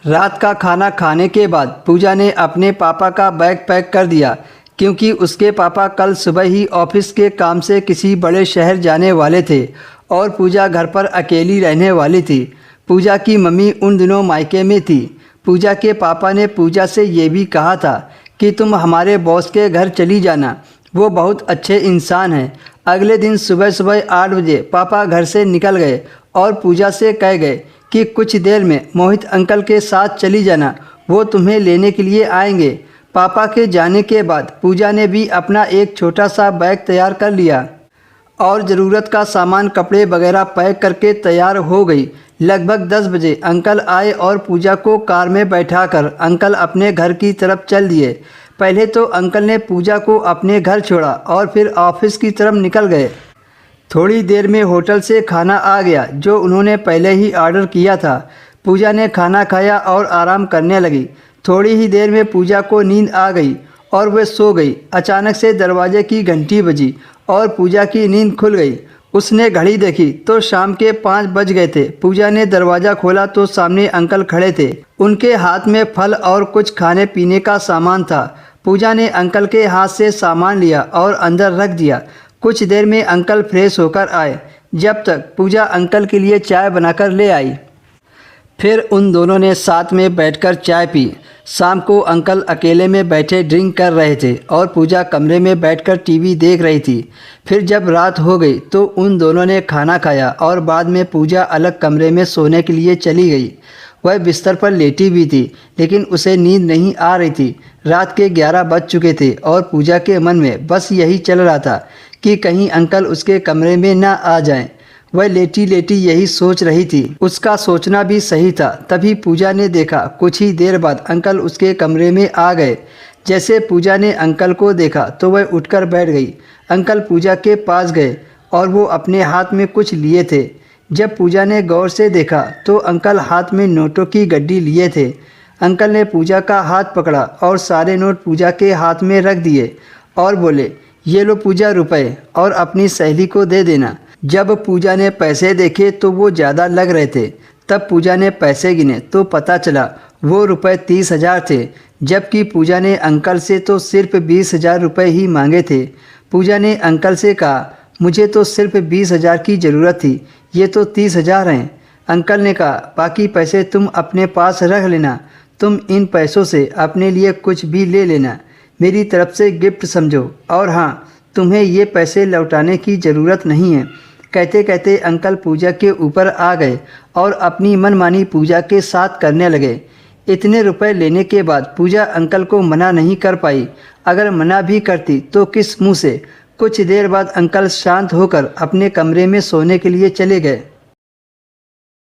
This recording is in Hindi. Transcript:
रात का खाना खाने के बाद पूजा ने अपने पापा का बैग पैक कर दिया क्योंकि उसके पापा कल सुबह ही ऑफिस के काम से किसी बड़े शहर जाने वाले थे और पूजा घर पर अकेली रहने वाली थी। पूजा की मम्मी उन दिनों मायके में थी। पूजा के पापा ने पूजा से ये भी कहा था कि तुम हमारे बॉस के घर चली जाना, वो बहुत अच्छे इंसान हैं। अगले दिन सुबह सुबह 8 बजे पापा घर से निकल गए और पूजा से कह गए कि कुछ देर में मोहित अंकल के साथ चली जाना, वो तुम्हें लेने के लिए आएंगे। पापा के जाने के बाद पूजा ने भी अपना एक छोटा सा बैग तैयार कर लिया और ज़रूरत का सामान कपड़े वगैरह पैक करके तैयार हो गई। लगभग 10 बजे अंकल आए और पूजा को कार में बैठाकर अंकल अपने घर की तरफ चल दिए। पहले तो अंकल ने पूजा को अपने घर छोड़ा और फिर ऑफिस की तरफ निकल गए। थोड़ी देर में होटल से खाना आ गया जो उन्होंने पहले ही ऑर्डर किया था। पूजा ने खाना खाया और आराम करने लगी। थोड़ी ही देर में पूजा को नींद आ गई और वह सो गई। अचानक से दरवाजे की घंटी बजी और पूजा की नींद खुल गई। उसने घड़ी देखी तो शाम के 5 बज गए थे। पूजा ने दरवाज़ा खोला तो सामने अंकल खड़े थे। उनके हाथ में फल और कुछ खाने पीने का सामान था। पूजा ने अंकल के हाथ से सामान लिया और अंदर रख दिया। कुछ देर में अंकल फ्रेश होकर आए। जब तक पूजा अंकल के लिए चाय बनाकर ले आई। फिर उन दोनों ने साथ में बैठकर चाय पी। शाम को अंकल अकेले में बैठे ड्रिंक कर रहे थे और पूजा कमरे में बैठकर टीवी देख रही थी। फिर जब रात हो गई तो उन दोनों ने खाना खाया और बाद में पूजा अलग कमरे में सोने के लिए चली गई। वह बिस्तर पर लेटी भी थी लेकिन उसे नींद नहीं आ रही थी। रात के 11 बज चुके थे और पूजा के मन में बस यही चल रहा था कि कहीं अंकल उसके कमरे में ना आ जाएं। वह लेटी लेटी यही सोच रही थी। उसका सोचना भी सही था। तभी पूजा ने देखा कुछ ही देर बाद अंकल उसके कमरे में आ गए। जैसे पूजा ने अंकल को देखा तो वह उठकर बैठ गई। अंकल पूजा के पास गए और वो अपने हाथ में कुछ लिए थे। जब पूजा ने गौर से देखा तो अंकल हाथ में नोटों की गड्डी लिए थे। अंकल ने पूजा का हाथ पकड़ा और सारे नोट पूजा के हाथ में रख दिए और बोले, ये लो पूजा रुपए और अपनी सहेली को दे देना। जब पूजा ने पैसे देखे तो वो ज़्यादा लग रहे थे। तब पूजा ने पैसे गिने तो पता चला वो रुपए 30,000 थे, जबकि पूजा ने अंकल से तो सिर्फ 20,000 रुपये ही मांगे थे। पूजा ने अंकल से कहा, मुझे तो सिर्फ 20,000 की ज़रूरत थी, ये तो 30,000 हैं। अंकल ने कहा, बाकी पैसे तुम अपने पास रख लेना, तुम इन पैसों से अपने लिए कुछ भी ले लेना, मेरी तरफ से गिफ्ट समझो, और हाँ, तुम्हें ये पैसे लौटाने की ज़रूरत नहीं है। कहते कहते अंकल पूजा के ऊपर आ गए और अपनी मनमानी पूजा के साथ करने लगे। इतने रुपए लेने के बाद पूजा अंकल को मना नहीं कर पाई। अगर मना भी करती तो किस मुंह से। कुछ देर बाद अंकल शांत होकर अपने कमरे में सोने के लिए चले गए।